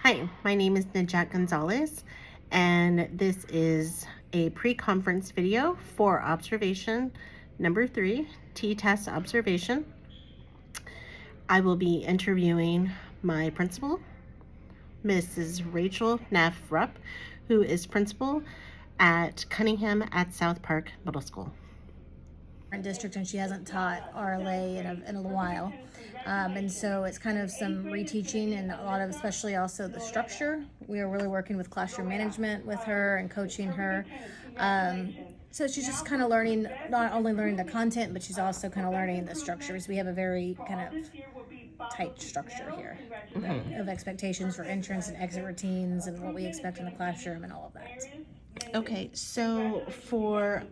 Hi, my name is Najat Gonzalez, and this is a pre-conference video for observation number 3, T-test observation. I will be interviewing my principal, Mrs. Rachel Neff Rupp, who is principal at Cunningham at South Park Middle School. District, and she hasn't taught RLA in a while. And so it's kind of some reteaching and a lot of, especially also the structure. We are really working with classroom management with her and coaching her. So she's just kind of learning, not only learning the content, but she's also kind of learning the structures. We have a very kind of tight structure here of expectations for entrance and exit routines and what we expect in the classroom and all of that. Okay, so for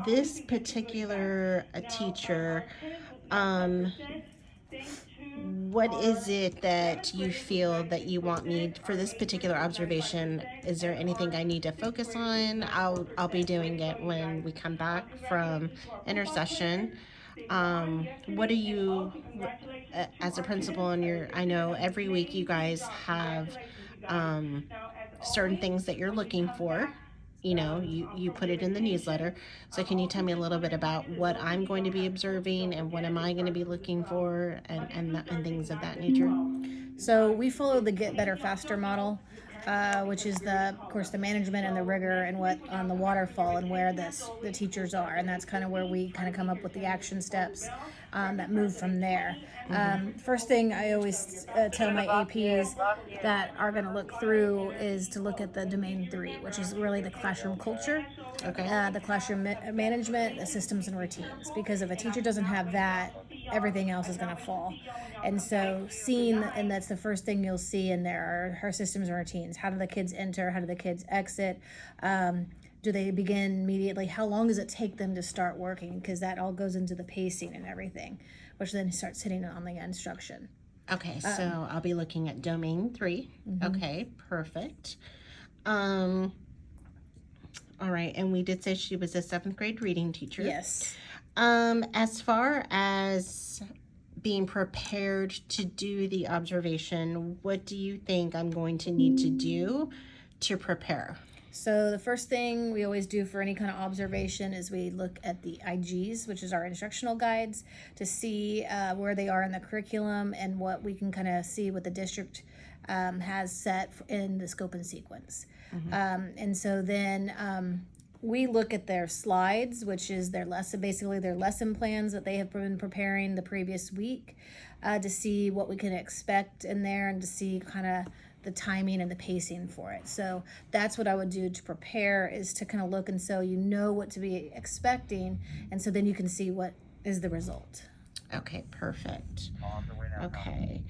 this particular teacher, um, what is it that you feel that you want me for this particular observation? Is there anything I need to focus on? I'll be doing it when we come back from intercession. What are you, as a principal, and I know every week you guys have certain things that you're looking for. You put it in the newsletter. So can you tell me a little bit about what I'm going to be observing and what am I going to be looking for, and things of that nature? So we follow the Get Better Faster model, which is of course, the management and the rigor and what on the waterfall and where the teachers are, and that's kind of where we kind of come up with the action steps that move from there. First thing I always tell my APs that are going to look through is to look at the domain 3, which is really the classroom culture, Okay. the classroom management, the systems and routines. Because if a teacher doesn't have that, everything else is going to fall. And so and that's the first thing you'll see in there are her systems and routines. How do the kids enter? How do the kids exit? Do they begin immediately? How long does it take them to start working? Because that all goes into the pacing and everything, which then starts hitting on the instruction. Okay, so I'll be looking at domain 3. Okay, perfect. All right, and we did say she was a 7th grade reading teacher. Yes. As far as being prepared to do the observation, what do you think I'm going to need to do to prepare? So the first thing we always do for any kind of observation is we look at the IGs, which is our instructional guides, to see where they are in the curriculum and what we can kind of see what the district has set in the scope and sequence. And so then we look at their slides, which is basically their lesson plans that they have been preparing the previous week, to see what we can expect in there and to see kind of the timing and the pacing for it. So that's what I would do to prepare, is to kind of look, and so you know what to be expecting, and so then you can see what is the result. Okay, perfect. Okay.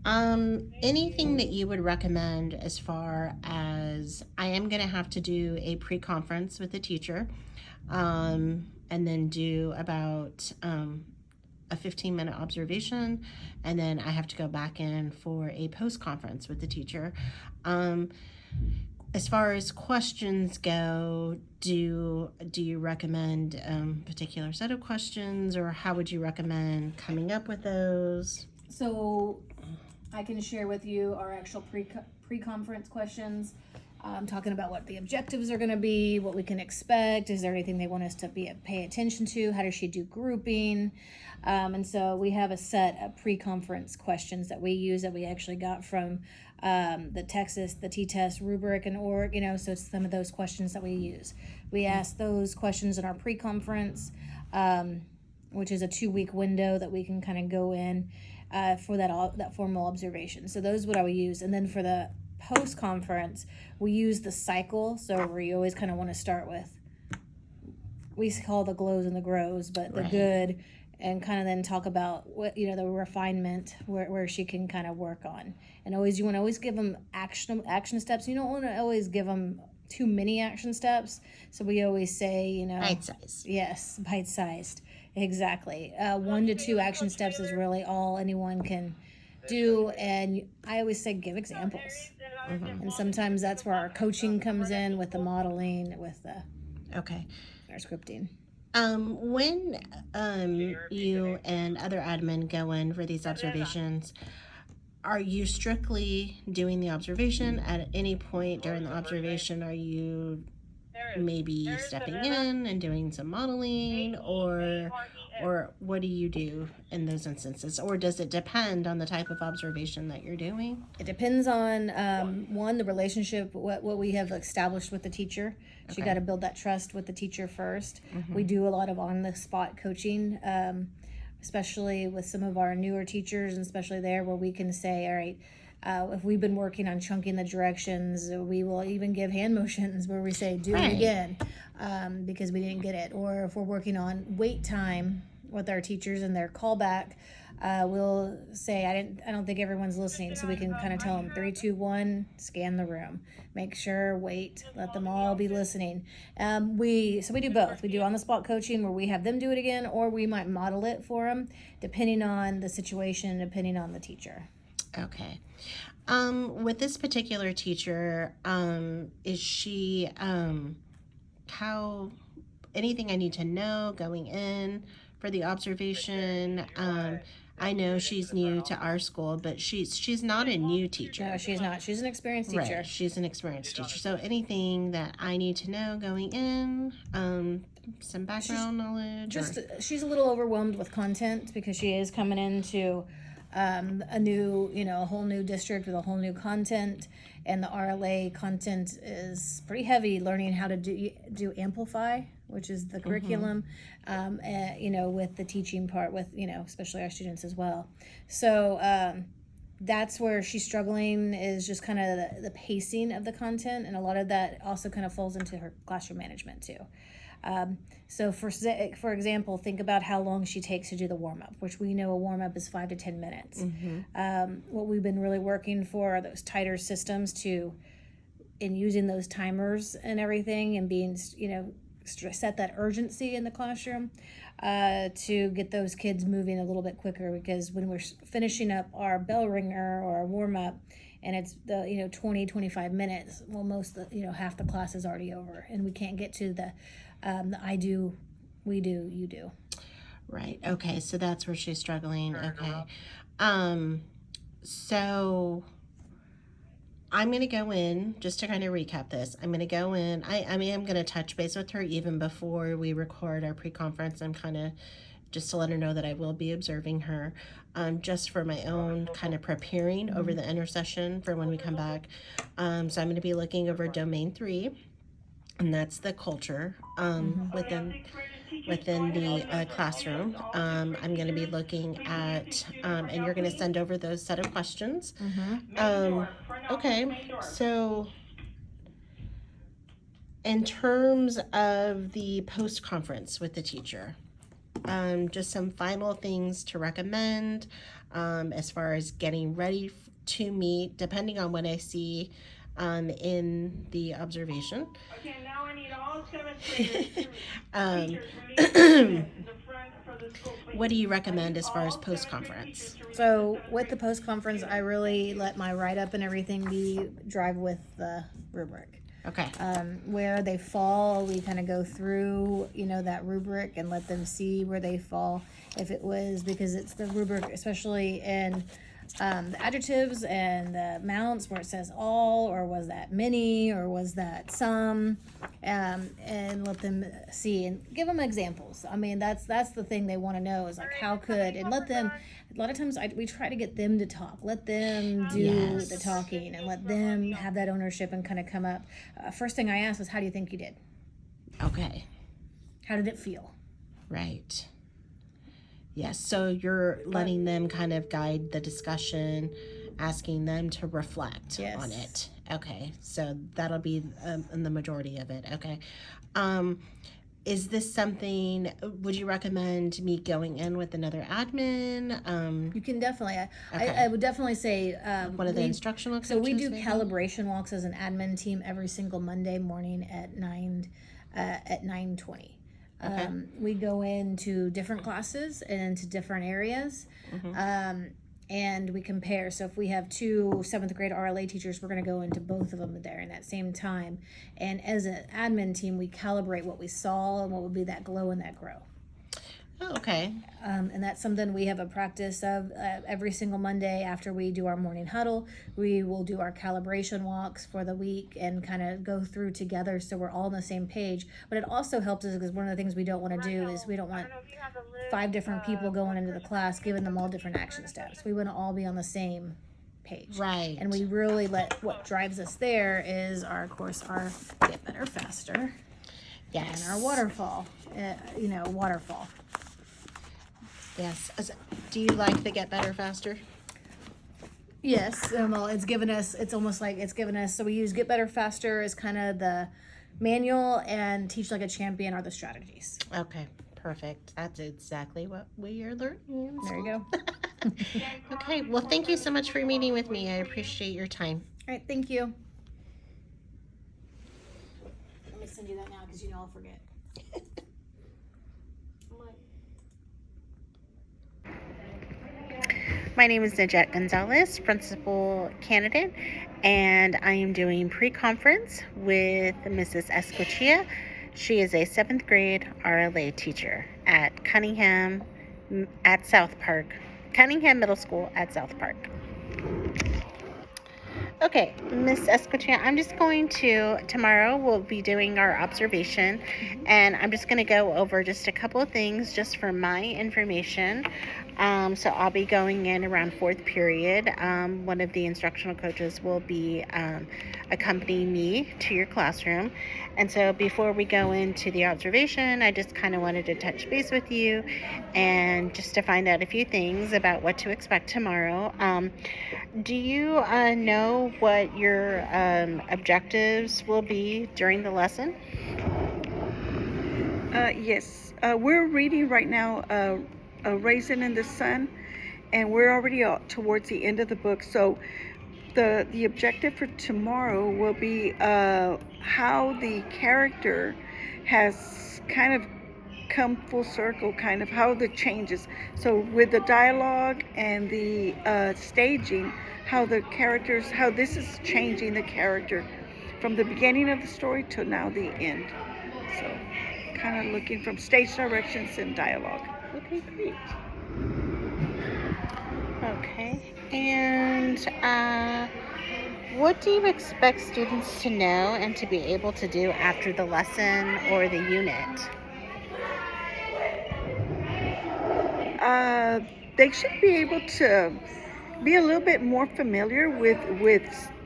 Anything that you would recommend as far as I am going to have to do a pre-conference with the teacher, and then do about a 15-minute observation, and then I have to go back in for a post-conference with the teacher. As far as questions go, do you recommend a particular set of questions, or how would you recommend coming up with those? So I can share with you our actual pre-conference questions. Talking about what the objectives are going to be, what we can expect. Is there anything they want us to pay attention to? How does she do grouping? And so we have a set of pre-conference questions that we use that we actually got from the T-test rubric and org. So it's some of those questions that we use. We ask those questions in our pre-conference, which is a 2-week window that we can kind of go in for that formal observation. So those what I would use, and then for the post-conference, we use the cycle. So where you always kind of want to start with, we call the glows and the grows, but the good, and kind of then talk about what the refinement where she can kind of work on. And you want to always give them action steps. You don't want to always give them too many action steps. So we always say, Bite-sized. Yes, bite-sized, exactly. 1 to 2 action steps is really all anyone can do, and I always say give examples. And sometimes that's where our coaching comes in with the modeling, with our scripting. When you and other admin go in for these observations, are you strictly doing the observation? At any point during the observation, are you maybe stepping in and doing some modeling, or what do you do in those instances, or does it depend on the type of observation that you're doing? It depends on one, the relationship, what we have established with the teacher. So you Okay. got to build that trust with the teacher first. We do a lot of on the spot coaching, especially with some of our newer teachers, and especially there where we can say, all right, if we've been working on chunking the directions, we will even give hand motions where we say, do Right. it again, because we didn't get it. Or if we're working on wait time with our teachers and their callback, we'll say, I don't think everyone's listening. So we can kind of tell them 3, 2, 1, scan the room, make sure, wait, let them all be listening. We do both. We do on the spot coaching where we have them do it again, or we might model it for them, depending on the situation, depending on the teacher. Okay. With this particular teacher, is she, how, anything I need to know going in for the observation? I know she's new to our school, but she's not a new teacher. No, she's not. She's an experienced teacher. Right, she's an experienced teacher. So anything that I need to know going in, some background knowledge, or She's a little overwhelmed with content because she is coming into a new, a whole new district with a whole new content, and the RLA content is pretty heavy. Learning how to do Amplify, which is the curriculum, with the teaching part, with especially our students as well. So that's where she's struggling, is just kind of the pacing of the content, and a lot of that also kind of falls into her classroom management too. So for example, think about how long she takes to do the warm-up, which we know a warm-up is 5 to 10 minutes. What we've been really working for are those tighter systems in using those timers and everything, and being, set that urgency in the classroom to get those kids moving a little bit quicker, because when we're finishing up our bell ringer or our warm-up, and it's the 20, 25 minutes, well, half the class is already over, and we can't get to the I do, we do, you do. right? Okay, so that's where she's struggling. Okay, so I'm gonna go in just to kind of recap this. I'm gonna go in. I mean, I'm gonna touch base with her even before we record our pre-conference. I'm kind of just to let her know that I will be observing her, just for my own kind of preparing over the intercession for when we come back. So I'm going to be looking over domain 3, and that's the culture within the classroom. I'm going to be looking at, and you're going to send over those set of questions. Okay, so in terms of the post-conference with the teacher, just some final things to recommend as far as getting ready to meet, depending on what I see in the observation. Okay, now I need all 7th graders to What do you recommend as far as post-conference? So with the post-conference, I really let my write-up and everything drive with the rubric. Okay. Where they fall, we kind of go through, that rubric, and let them see where they fall. If it was, because it's the rubric, especially in the adjectives and the mounts, where it says all, or was that many, or was that some, and let them see and give them examples. I mean, that's the thing they want to know, is like, how could, and let them. A lot of times we try to get them to talk, let them do Yes. the talking, and let them have that ownership and kind of come up. First thing I asked was, how do you think you did? Okay. How did it feel? Right. Yes, so you're letting them kind of guide the discussion, asking them to reflect Yes. on it. Okay, so that'll be the majority of it. Okay. Is this something, would you recommend me going in with another admin? You can definitely. Okay. I would definitely say One of the instructional coaches? So we do maybe? calibration walks as an admin team every single Monday morning at 9:20. Okay. We go into different classes and into different areas, and we compare. So if we have 2 7th grade RLA teachers, we're going to go into both of them there in that same time. And as an admin team, we calibrate what we saw and what would be that glow and that grow. Oh, okay. And that's something we have a practice of every single Monday after we do our morning huddle. We will do our calibration walks for the week and kind of go through together so we're all on the same page. But it also helps us because one of the things we don't want to do is we don't want 5 different people going into the class giving them all different action steps. We want to all be on the same page. Right. And we really let what drives us there is our, of course, our Get Better Faster Yes. and our waterfall, waterfall. Yes. Do you like the Get Better Faster? Yes, well, it's almost like it's given us, so we use Get Better Faster as kind of the manual, and Teach Like a Champion are the strategies. Okay, perfect. That's exactly what we are learning. There you go. Okay, well, thank you so much for meeting with me. I appreciate your time. All right, thank you. Let me send you that now because I'll forget. My name is Najette Gonzalez, principal candidate, and I am doing pre-conference with Mrs. Escochia. She is a 7th grade RLA teacher at Cunningham Middle School at South Park. Okay, Miss Escochia, I'm just going tomorrow we'll be doing our observation, and I'm just going to go over just a couple of things just for my information. So I'll be going in around 4th period. One of the instructional coaches will be accompanying me to your classroom. And so before we go into the observation, I just kind of wanted to touch base with you and just to find out a few things about what to expect tomorrow. Do you know what your objectives will be during the lesson? Yes, we're reading right now A Raisin in the Sun, and we're already towards the end of the book. So the objective for tomorrow will be how the character has kind of come full circle, kind of how the changes. So with the dialogue and the staging, how the characters, how this is changing the character from the beginning of the story to now the end. So kind of looking from stage directions and dialogue. Okay, great. Okay, and what do you expect students to know and to be able to do after the lesson or the unit? They should be able to be a little bit more familiar with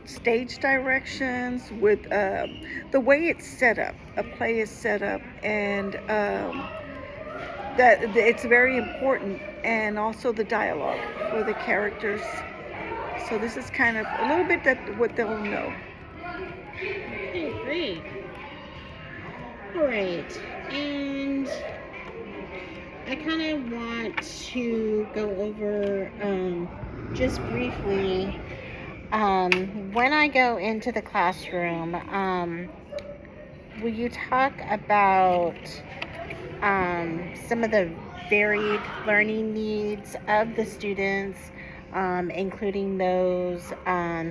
stage directions, with the way it's set up, a play is set up, and that it's very important, and also the dialogue for the characters. So this is kind of a little bit what they'll know. Okay, great. Great. And I kind of want to go over just briefly when I go into the classroom, will you talk about some of the varied learning needs of the students, including those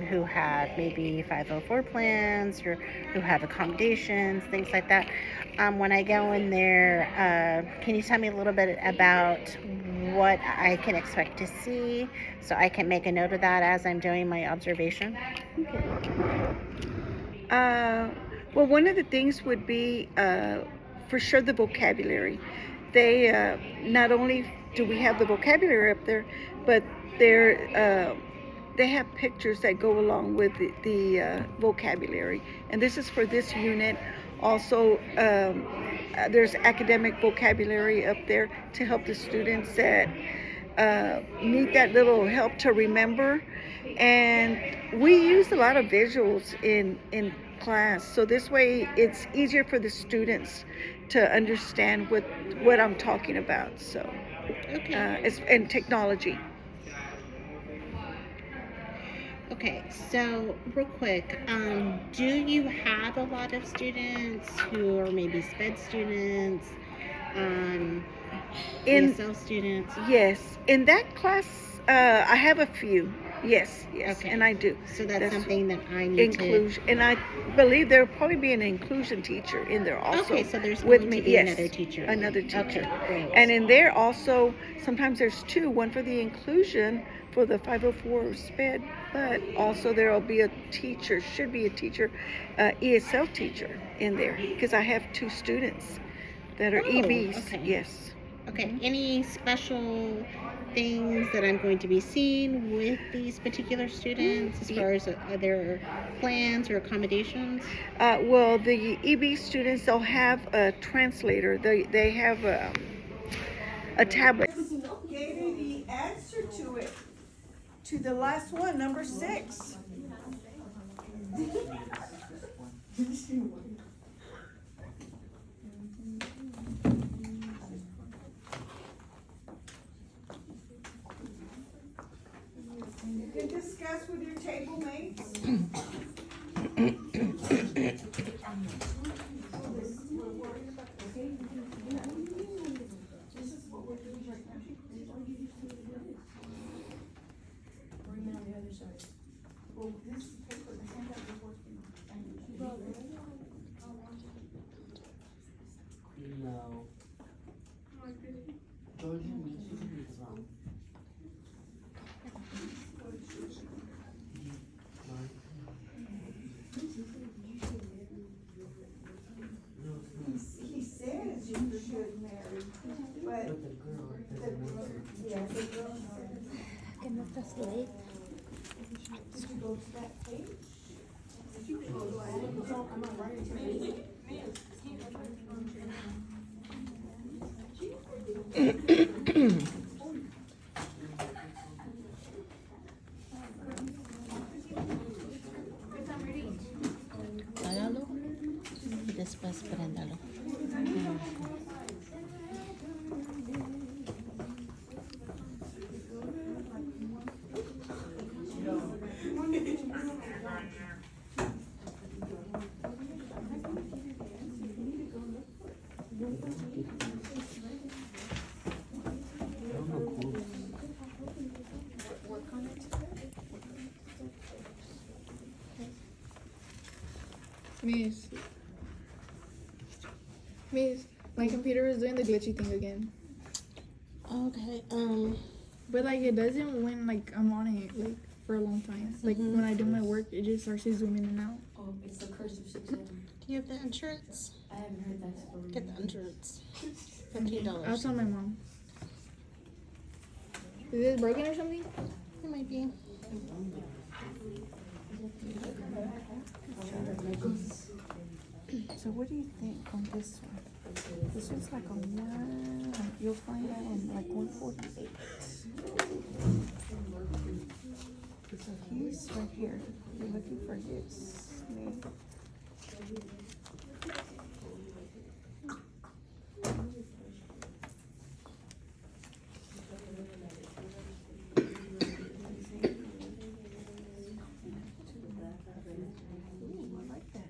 who have maybe 504 plans or who have accommodations, things like that. When I go in there, can you tell me a little bit about what I can expect to see so I can make a note of that as I'm doing my observation? Okay. Well, one of the things would be for sure the vocabulary. They not only do we have the vocabulary up there, but they have pictures that go along with the vocabulary, and this is for this unit. Also, there's academic vocabulary up there to help the students that need that little help to remember. And we use a lot of visuals in class, so this way it's easier for the students to understand what I'm talking about. So, it's in technology. Okay, so real quick, do you have a lot of students who are maybe SPED students, ESL students? Yes, in that class, I have a few. Yes, yes, Okay. and I do. So that's That's something that I need inclusion, and I believe there'll probably be an inclusion teacher in there to. also. Okay, so there's with going me. to be Yes, another teacher. another teacher. Okay, great. And in there also, sometimes there's two, one for the inclusion for the 504 SPED, but also there will be a teacher, should be a teacher, ESL teacher in there, because I have two students that are Oh, EBs. okay. Yes. Okay, any special things that I'm going to be seeing with these particular students as far as their plans or accommodations? Well, the EB students, they'll have a translator. They have a tablet. Gave you the answer to it, to the last one, number 6. You can discuss with your table mates. No. Jordan Mitchell is wrong. He says you should marry, but But the girl doesn't want to. yeah, the girl says. Did you go to that page? Págalo y después préndalo. Miss, my computer is doing the glitchy thing again. Okay, But like it doesn't when like I'm on it like for a long time. Like when I do my work, it just starts to zoom in and out. Oh, it's the curse of 6 a.m. do you have the insurance? I haven't heard that story. Get the insurance. I'll $15. tell my mom. Is this broken or something? It might be. So what do you think on this one? This one's like on one, you'll find that on like 148. So he's right here. You're looking for his name. Ooh, I like that.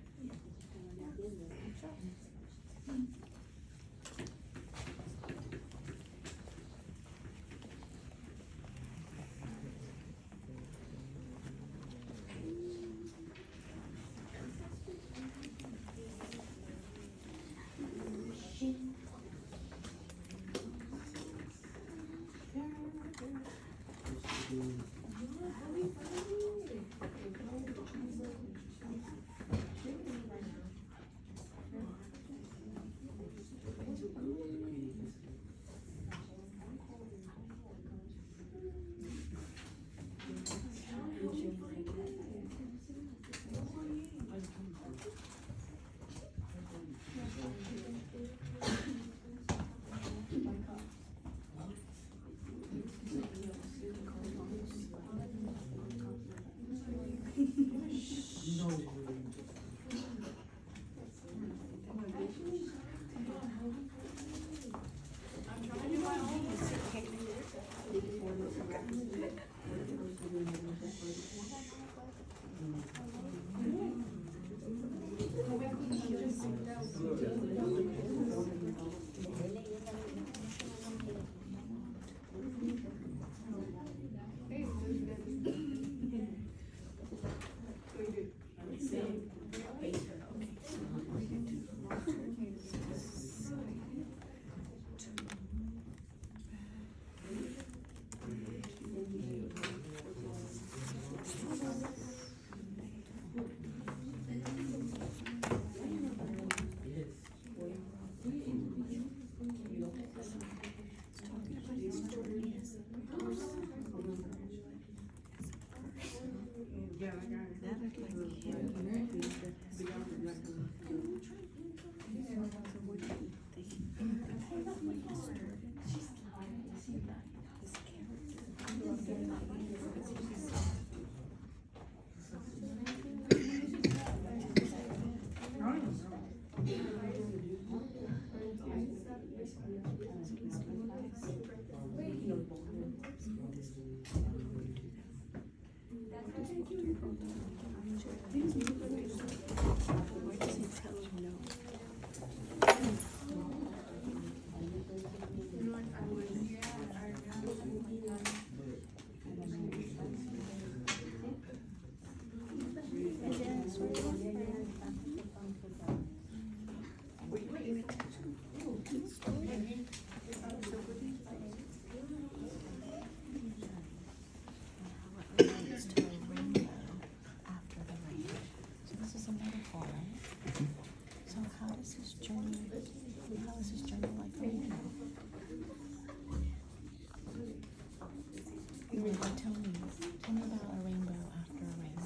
Tell me about a rainbow after a rain.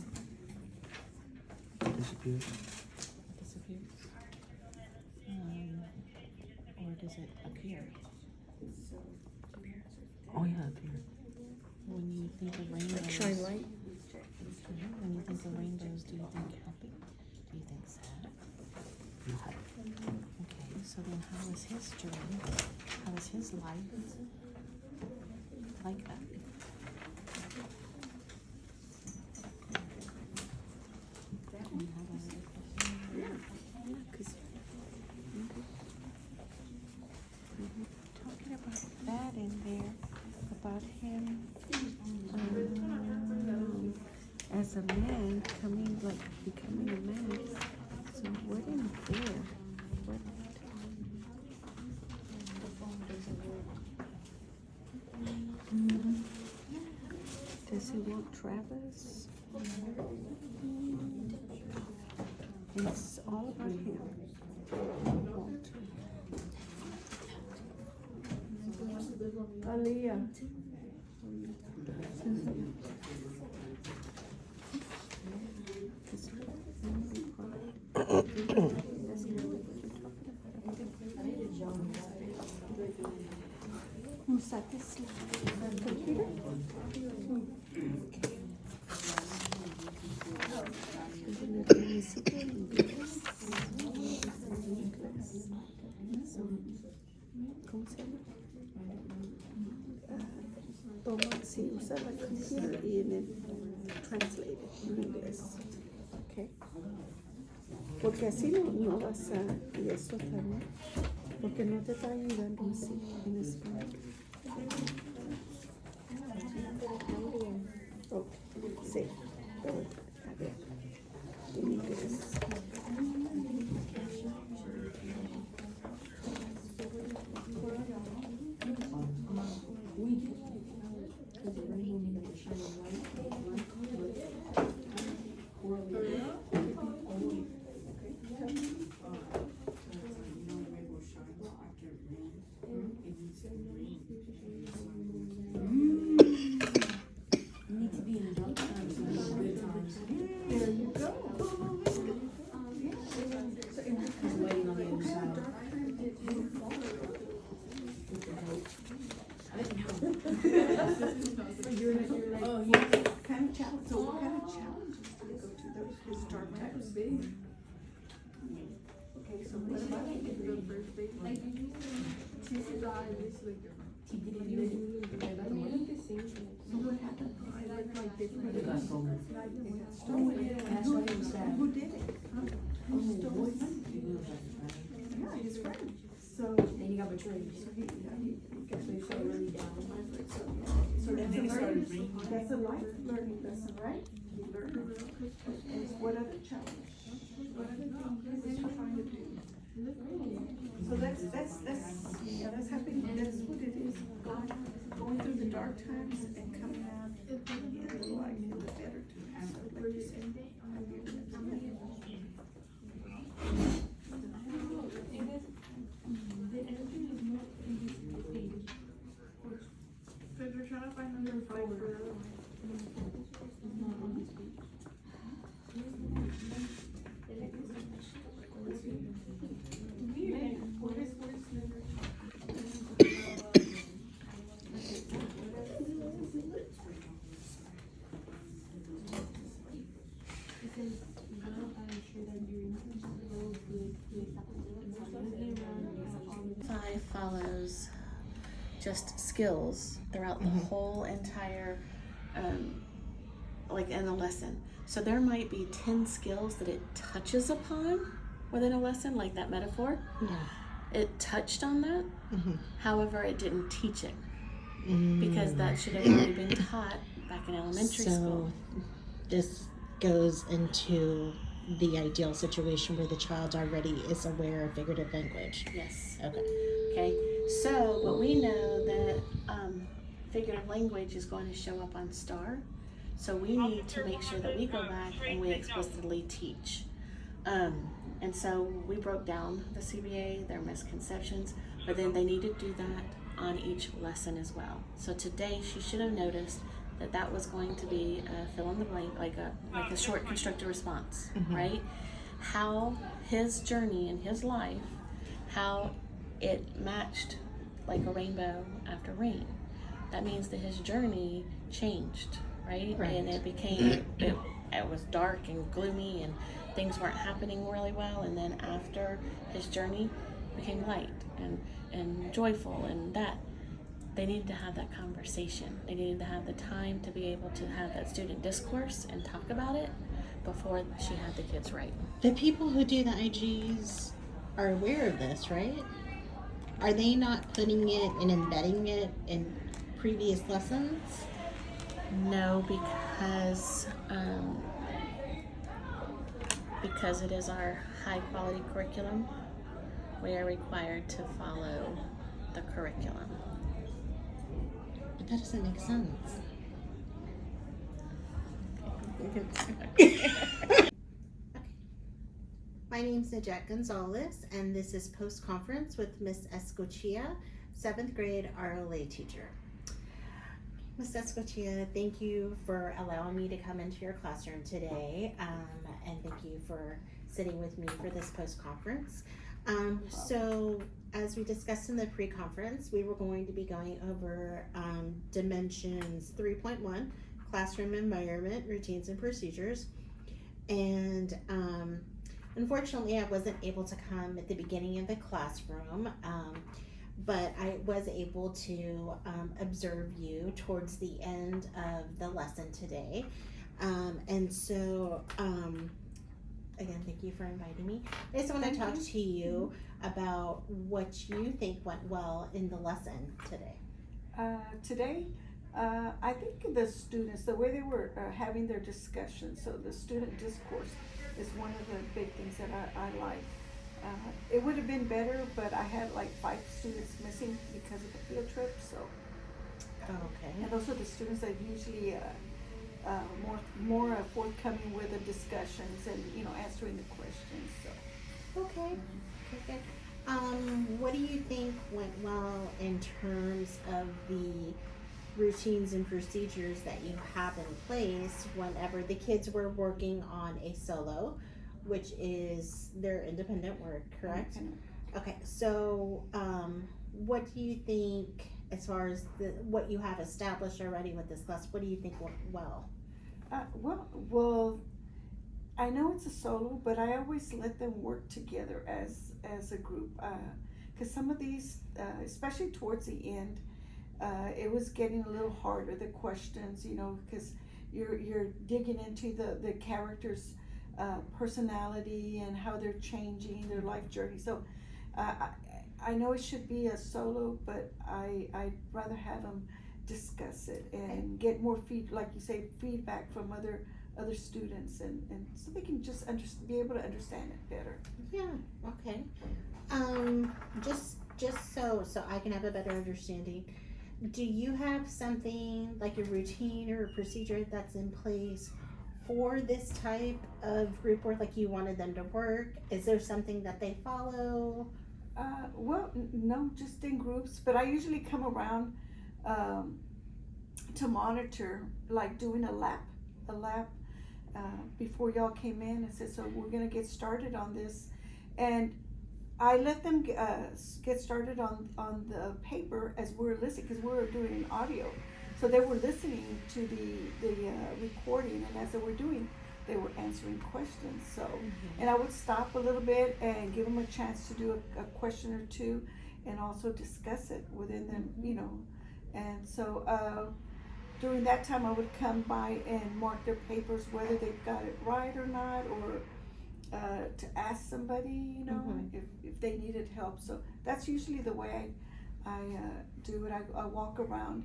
Disappears. It disappears. Or does it appear? Oh yeah, appear. When you think of rainbows, Shine light. when you think of rainbows, do you think happy? Do you think sad? Okay, so then how is his journey? How is his life like that? And how about talking about that in there, about him as a man coming, like becoming a man. So what in there? What? Does he want Travis? It's all about him. Aaliyah. ¿Cómo se llama? Toma, sí, usa la computer y en el translate it en inglés. Okay. Porque así no vas a, y eso también, porque no te está ayudando así en español. Okay, sí, pero, a ver, en inglés. Kind of challenge, so what kind of challenges do they go to those historic types? Okay, so what about so what happened? Who did it? Who stole his money? Yeah, his friend. So. And he got betrayed. So he got So he fell really down. So that's a life learning lesson, right? He learned. And what other challenge? What other thing is he trying to do? So that's happening, that's what it is, going through the dark times and coming out in the light, in the better times. So like you said, I hear that. Because we're trying to find another fight for just skills throughout the whole entire, like in a lesson. So there might be 10 skills that it touches upon within a lesson, like that metaphor. Yeah. It touched on that. However, it didn't teach it because that should have already been taught back in elementary school. This goes into the ideal situation where the child already is aware of figurative language. Yes. Okay. Okay. So, but we know that figurative language is going to show up on STAR. So we need to make sure that we go back and we explicitly teach. And so we broke down the CBA, their misconceptions, but then they need to do that on each lesson as well. So today she should have noticed that that was going to be a fill in the blank, like a short constructed response, right? How his journey in his life, how it matched like a rainbow after rain. That means that his journey changed, right? And it became, it was dark and gloomy and things weren't happening really well. And then after his journey became light and joyful, and that they needed to have that conversation. They needed to have the time to be able to have that student discourse and talk about it before she had the kids write. The people who do the IGs are aware of this, right? Are they not putting it and embedding it in previous lessons? No, because it is our high quality curriculum, we are required to follow the curriculum. But that doesn't make sense. My name's Najette Gonzalez, and this is Post Conference with Miss Escochia, 7th grade RLA teacher. Miss Escochia, thank you for allowing me to come into your classroom today, and thank you for sitting with me for this post conference. So, as we discussed in the pre-conference, we were going to be going over Dimensions 3.1, Classroom Environment, Routines and Procedures, and unfortunately, I wasn't able to come at the beginning of the classroom, but I was able to observe you towards the end of the lesson today. And so, again, thank you for inviting me. I just want to talk to you about what you think went well in the lesson today. Today, I think the students, the way they were having their discussion, so the student discourse is one of the big things that I like. It would have been better, but I had like 5 students missing because of the field trip, so. Okay. And those are the students that usually more forthcoming with the discussions and, you know, answering the questions, so. Okay. Okay, good. What do you think went well in terms of the routines and procedures that you have in place whenever the kids were working on a solo, which is their independent work, correct? Okay, so what do you think as far as what you have established already with this class, what do you think went well? Well, I know it's a solo, but I always let them work together as a group, because some of these, especially towards the end, it was getting a little harder, the questions, you know, because you're digging into the characters' personality and how they're changing their life journey. So I know it should be a solo, but I'd rather have them discuss it and get more like you say, feedback from other students, and so they can just be able to understand it better. Yeah, okay. Just so I can have a better understanding, do you have something like a routine or a procedure that's in place for this type of group work, like you wanted them to work? Is there something that they follow? Well, no, just in groups, but I usually come around to monitor, like doing a lap before y'all came in and said, so we're gonna get started on this, and I let them get started on the paper as we're listening, because we're doing an audio, so they were listening to the recording, and as they were doing, they were answering questions. So, and I would stop a little bit and give them a chance to do a question or two, and also discuss it within them, you know. And so during that time, I would come by and mark their papers, whether they've got it right or not, or to ask somebody, you know, if they needed help. So that's usually the way I do it. I walk around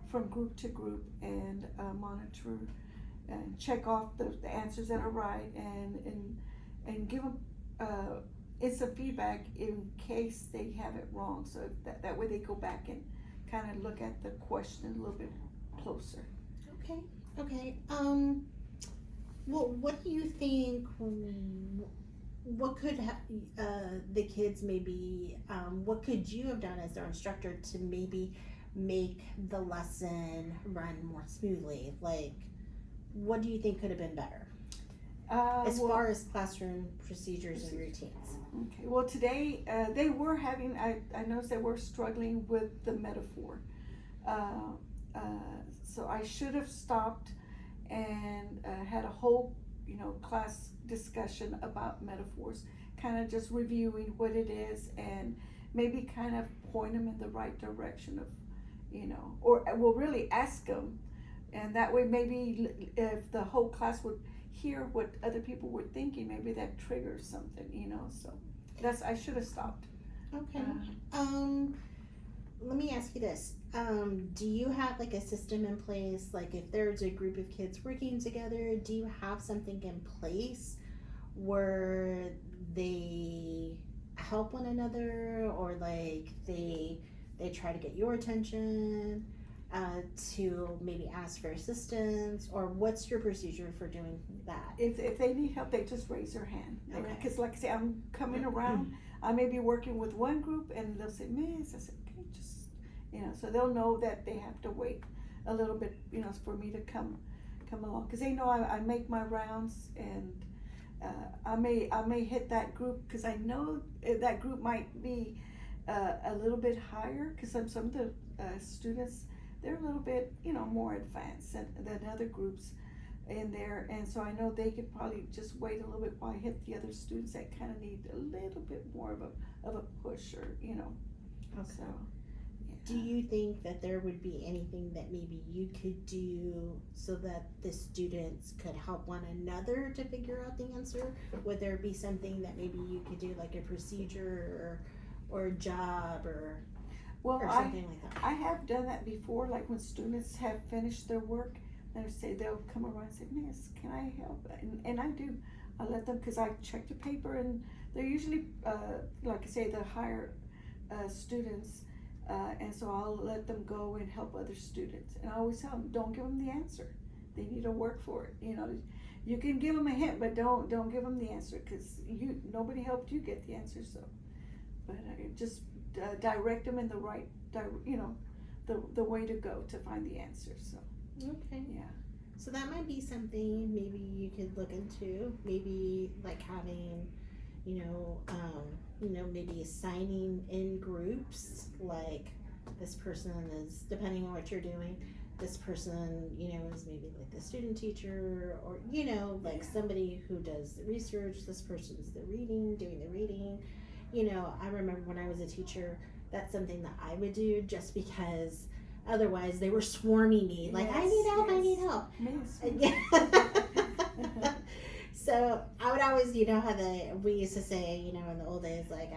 from group to group and monitor and check off the answers that are right, and give them instant feedback in case they have it wrong. So that way they go back and kind of look at the question a little bit closer. Okay. Well, what do you think? What could the kids maybe? What could you have done as their instructor to maybe make the lesson run more smoothly? Like, what do you think could have been better as far as classroom procedures and routines? Okay. Well, today they were having. I noticed they were struggling with the metaphor. So I should have stopped and had a whole, class discussion about metaphors, kind of just reviewing what it is and maybe kind of point them in the right direction of, or we'll really ask them. And that way maybe if the whole class would hear what other people were thinking, maybe that triggers something, so I should have stopped. Okay. Let me ask you this. Do you have like a system in place? Like if there's a group of kids working together, do you have something in place where they help one another, or like they try to get your attention to maybe ask for assistance, or what's your procedure for doing that? If they need help, they just raise their hand. Okay. Because like I say, I'm coming around, I may be working with one group and they'll say, Miss, I said, okay, just, so they'll know that they have to wait a little bit, for me to come along. Because they know I make my rounds, and I may hit that group because I know that group might be a little bit higher, because some of the students, they're a little bit, more advanced than other groups in there. And so I know they could probably just wait a little bit while I hit the other students that kind of need a little bit more of a push, or, Okay. So, Do you think that there would be anything that maybe you could do so that the students could help one another to figure out the answer? Would there be something that maybe you could do, like a procedure or a job or something like that? I have done that before, like when students have finished their work, they'll come around and say, Miss, can I help? And I do. I let them, because I check the paper, and they're usually, like I say, the higher students. And so I'll let them go and help other students. And I always tell them, don't give them the answer. They need to work for it. You can give them a hint, but don't give them the answer, because nobody helped you get the answer. So, but just direct them in the right, the way to go to find the answer. So. Okay. Yeah. So that might be something maybe you could look into. Maybe like having, maybe assigning in groups, like this person is, depending on what you're doing, this person, is maybe like the student teacher, or, like somebody who does the research, this person's doing the reading. I remember when I was a teacher, that's something that I would do, just because otherwise they were swarming me, like, Yes, I need help. Miss. So I would always, how we used to say, in the old days, like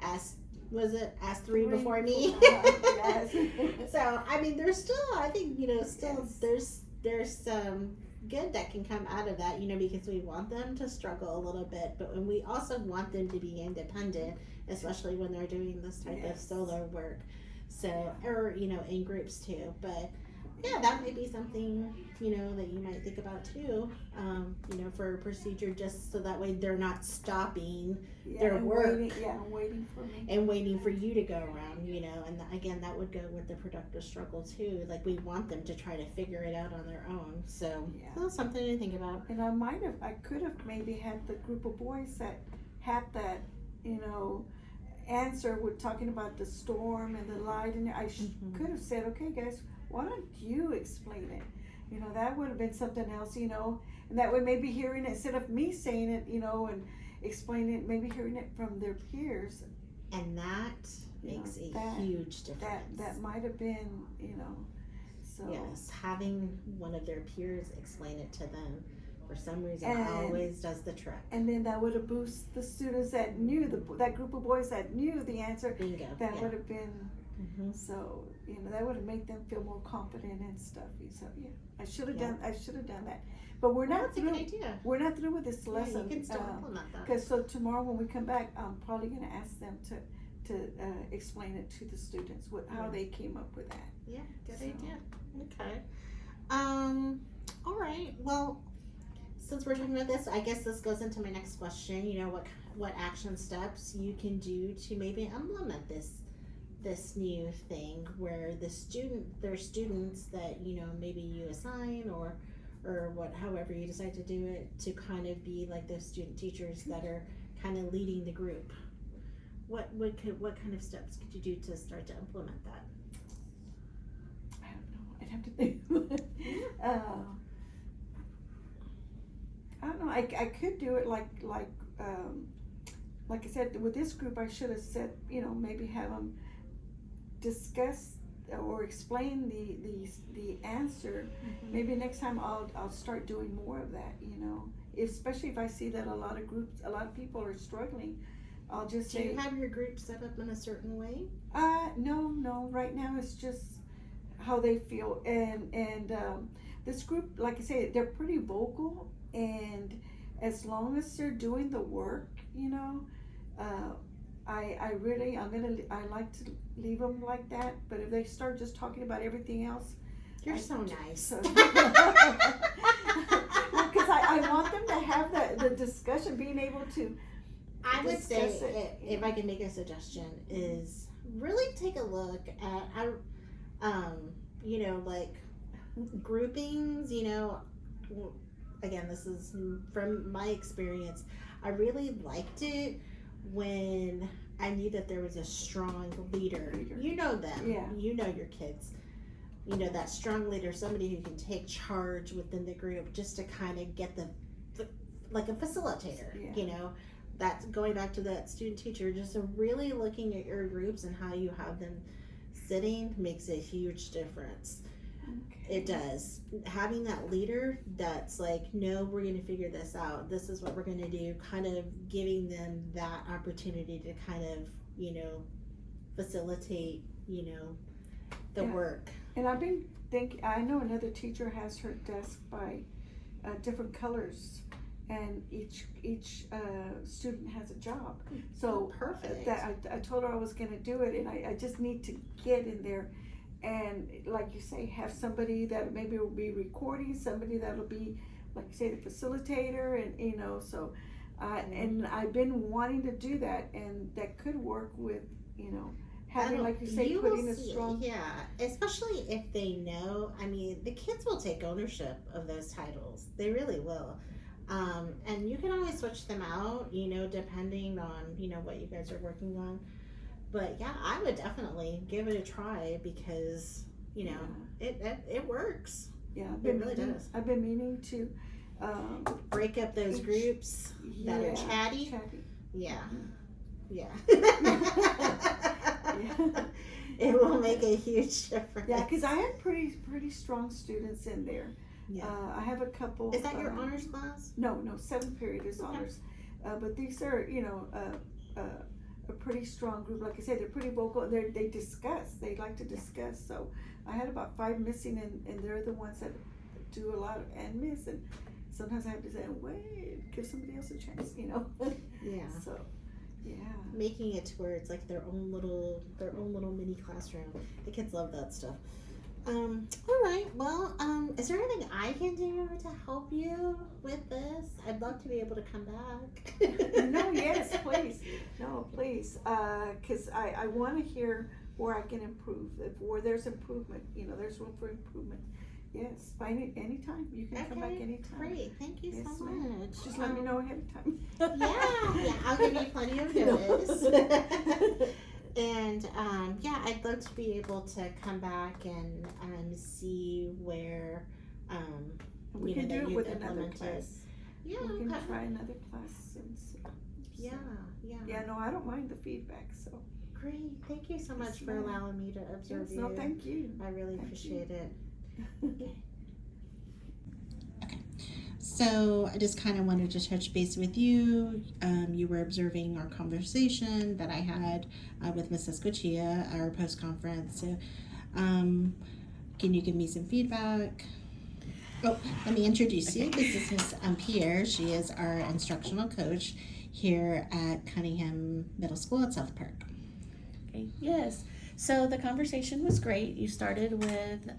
ask three before me. Yes. So I mean, there's still, I think, there's some good that can come out of that, because we want them to struggle a little bit, but when we also want them to be independent, especially when they're doing this type of solo work. So, or, in groups too, but yeah, that may be something, that you might think about too, for a procedure, just so that way they're not stopping their work. Waiting for me. And waiting for you to go around, and again, that would go with the productive struggle too. Like, we want them to try to figure it out on their own. So that's something to think about. And I could have maybe had the group of boys that had that, answer with talking about the storm and the light, and I could have said, okay guys, why don't you explain it? That would have been something else, and that way maybe hearing it, instead of me saying it, and explaining it, maybe hearing it from their peers. And that makes a that- huge difference. That might have been, so. Yes, having one of their peers explain it to them for some reason And- always does the trick. And then that would have boosted the students that knew, that group of boys that knew the answer. Bingo. That yeah. would have been, Mhm. so, that would have made them feel more confident and stuff. So, yeah, I should have Yeah. done that. But we're not That's a good through, idea. we're not through with this Yeah, lesson. you can still implement that. Cause so tomorrow when we come back, I'm probably gonna ask them to explain it to the students, how they came up with that. Yeah, good So- idea. Okay. All right. Well, since we're talking about this, I guess this goes into my next question. What action steps you can do to maybe implement this new thing where there's students that maybe you assign or however you decide to do it, to kind of be like those student teachers that are kind of leading the group. What kind of steps could you do to start to implement that? I don't know, I'd have to think. I don't know, I could do it like I said, with this group, I should have said, maybe have them discuss or explain the answer. Maybe next time I'll start doing more of that, especially if I see that a lot of people are struggling. I'll just Do say, you have your group set up in a certain way? no, right now it's just how they feel, and this group, like I say, they're pretty vocal, and as long as they're doing the work, I like to leave them like that, but if they start just talking about everything else, You're so nice. so because I want them to have the discussion, being able to. I would say, discuss it. if I can make a suggestion, is really take a look at, like groupings, again, this is from my experience. I really liked it when I knew that there was a strong leader. You know them. Yeah. You know your kids. That strong leader, somebody who can take charge within the group just to kind of get like a facilitator, Yeah. That's going back to that student teacher, just really looking at your groups and how you have them sitting makes a huge difference. It does. Having that leader that's like, no, we're going to figure this out. This is what we're going to do. Kind of giving them that opportunity to kind of, facilitate, the work. And I've been thinking, I know another teacher has her desk by different colors, and each student has a job. So Perfect. I told her I was gonna do it, and I just need to get in there, and like you say, have somebody that maybe will be recording, somebody that'll be, like you say, the facilitator, and so, and I've been wanting to do that, and that could work with, having, like you say, will putting a see, strong. yeah, especially if they know. I mean, the kids will take ownership of those titles. They really will. And you can always switch them out, depending on, what you guys are working on. But yeah, I would definitely give it a try because, it works. Yeah, It really does. I've been meaning to, Break up those Each- groups that are chatty. Yeah. Yeah. It will make a huge difference. Yeah, because I have pretty strong students in there. Yeah. I have a couple. Is that your honors class? No, 7th period is Okay. honors. But these are, a pretty strong group. Like I said, they're pretty vocal. They discuss. They like to discuss. So I had about 5 missing, and they're the ones that do a lot and miss. And sometimes I have to say, wait, give somebody else a chance. Yeah. So, yeah. Making it to where it's like their own little mini classroom. The kids love that stuff. All right. Well, is there anything I can do to help you with this? I'd love to be able to come back. No, yes, please. No, please. Because I want to hear where I can improve, where there's improvement. There's room for improvement. Yes, by anytime. You can come back anytime. Great. Thank you Yes, so ma'am. much. Just let me know ahead of time. Yeah, I'll give you plenty of notice. And I'd love to be able to come back and see where We can do that it you've with another implemented. class. Yeah, We can okay. try another class. And see. Yeah. Yeah, no, I don't mind the feedback. So Great. Thank you so much for ma'am. allowing me to observe Yes, you. no, thank you. I really Thank appreciate you. it. So I just kind of wanted to touch base with you. You were observing our conversation that I had with Mrs. Guccia, our post conference. So, can you give me some feedback? Oh, let me introduce you. This is Miss Pierre. She is our instructional coach here at Cunningham Middle School at South Park. Okay, yes. So the conversation was great. You started with,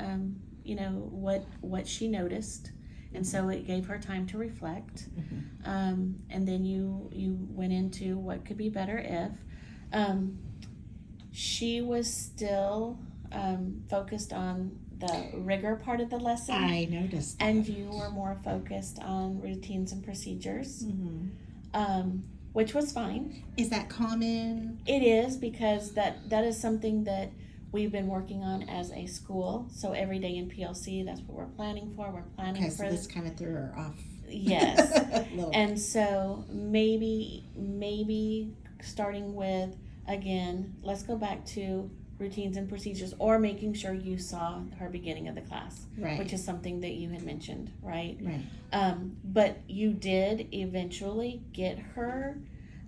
what she noticed, and so it gave her time to reflect. And then you went into what could be better if. She was still focused on the rigor part of the lesson, I noticed that. and you were more focused on routines and procedures, Mhm. which was fine. Is that common? It is, because that is something that we've been working on as a school. So every day in PLC, that's what we're planning for. We're planning Okay, for so this kind of threw her off. Yes. A little And so maybe starting with, again, let's go back to routines and procedures, or making sure you saw her beginning of the class, Right. which is something that you had mentioned, right? Right. But you did eventually get her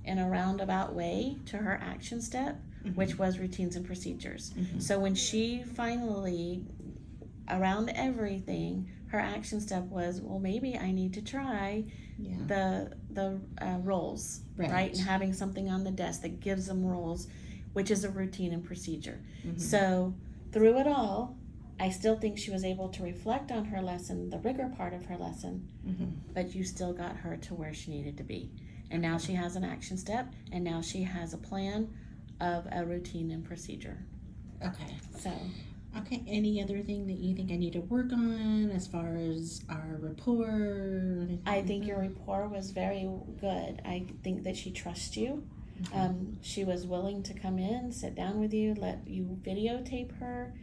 in a roundabout way to her action step, which was routines and procedures. So when she finally, around everything, her action step was, well, maybe I need to try Yeah. the roles, Right. right? And having something on the desk that gives them roles, which is a routine and procedure. So through it all, I still think she was able to reflect on her lesson, the rigor part of her lesson, but you still got her to where she needed to be. And now she has an action step, and now she has a plan of a routine and procedure. Okay. So Okay. Any other thing that you think I need to work on as far as our rapport? Or anything I like think that? your rapport was very good. I think that she trusts you. She was willing to come in, sit down with you, let you videotape her.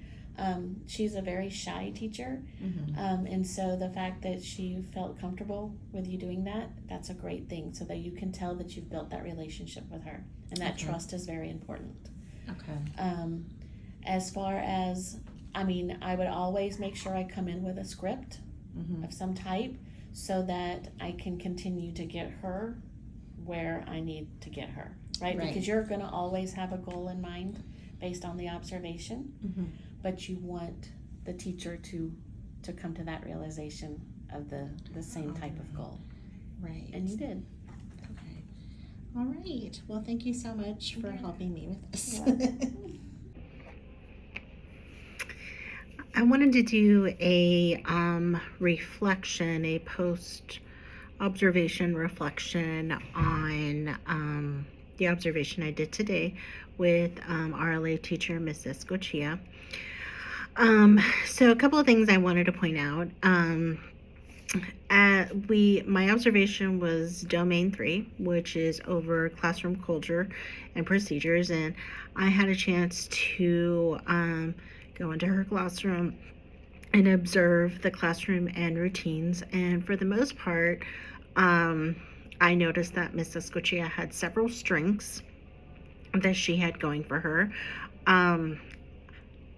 She's a very shy teacher. And so the fact that she felt comfortable with you doing that, that's a great thing, so that you can tell that you've built that relationship with her. And that Okay. trust is very important. Okay. As far as, I would always make sure I come in with a script of some type, so that I can continue to get her where I need to get her, right? Right. Because you're going to always have a goal in mind based on the observation, but you want the teacher to come to that realization of the same type of goal. Right. And you did. Okay. All right. Well, thank you so much for helping me with this. I wanted to do a reflection, a post observation reflection on the observation I did today with RLA teacher Mrs. Gochia. So a couple of things I wanted to point out. My observation was domain 3, which is over classroom culture and procedures, and I had a chance to go into her classroom and observe the classroom and routines. And for the most part, I noticed that Mrs. Gochia had several strengths that she had going for her.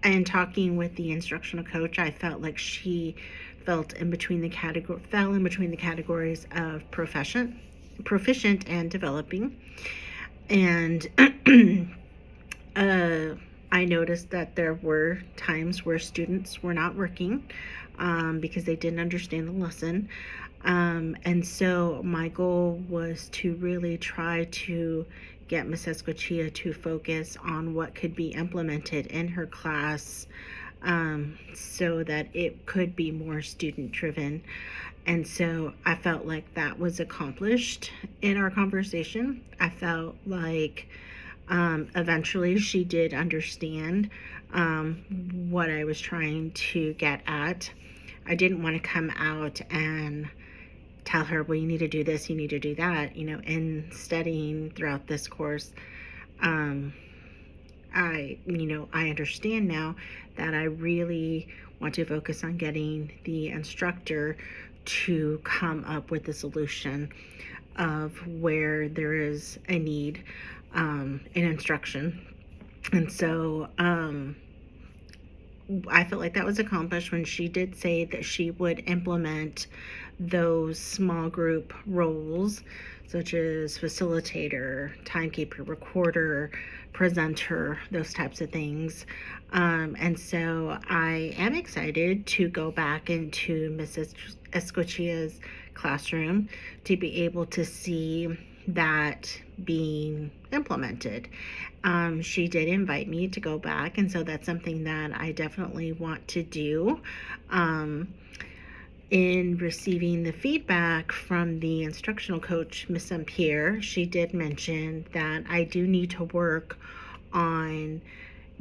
And talking with the instructional coach, I felt like she fell in between the categories of proficient and developing. And I noticed that there were times where students were not working because they didn't understand the lesson. And so my goal was to really try to get Mrs. Gochia to focus on what could be implemented in her class so that it could be more student driven. And so I felt like that was accomplished in our conversation. I felt like eventually she did understand what I was trying to get at. I didn't want to come out and tell her, well, you need to do this, you need to do that. In studying throughout this course, I understand now that I really want to focus on getting the instructor to come up with a solution of where there is a need in instruction. And so I felt like that was accomplished when she did say that she would implement those small group roles, such as facilitator, timekeeper, recorder, presenter, those types of things. And so I am excited to go back into Mrs. Escochia's classroom to be able to see that being implemented. She did invite me to go back, and so that's something that I definitely want to do. In receiving the feedback from the instructional coach, Miss St. Pierre, she did mention that I do need to work on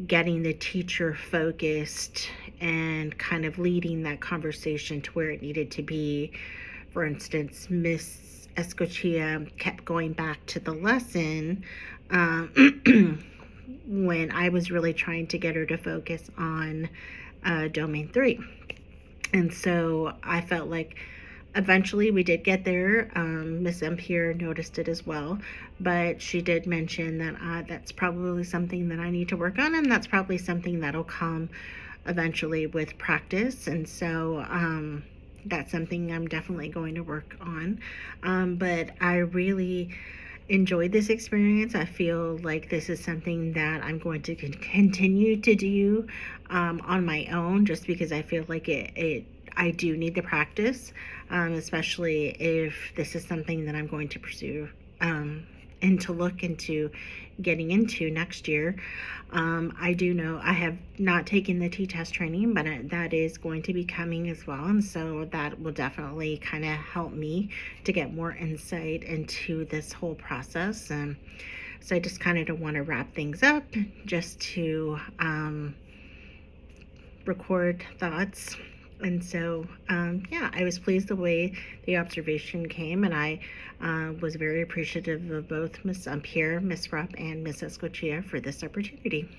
getting the teacher focused and kind of leading that conversation to where it needed to be. For instance, Miss Escochia kept going back to the lesson when I was really trying to get her to focus on Domain 3. And so I felt like eventually we did get there. Miss Empire noticed it as well, but she did mention that that's probably something that I need to work on, and that's probably something that'll come eventually with practice. And so that's something I'm definitely going to work on. But I really enjoyed this experience. I feel like this is something that I'm going to continue to do on my own, just because I feel like I do need the practice, especially if this is something that I'm going to pursue and to look into getting into next year. I do know I have not taken the T-test training, but that is going to be coming as well, and so that will definitely kind of help me to get more insight into this whole process. So I just kind of want to wrap things up just to record thoughts. And so, yeah, I was pleased the way the observation came, and I was very appreciative of both Miss Pierre, Miss Rupp, and Miss Escochia for this opportunity.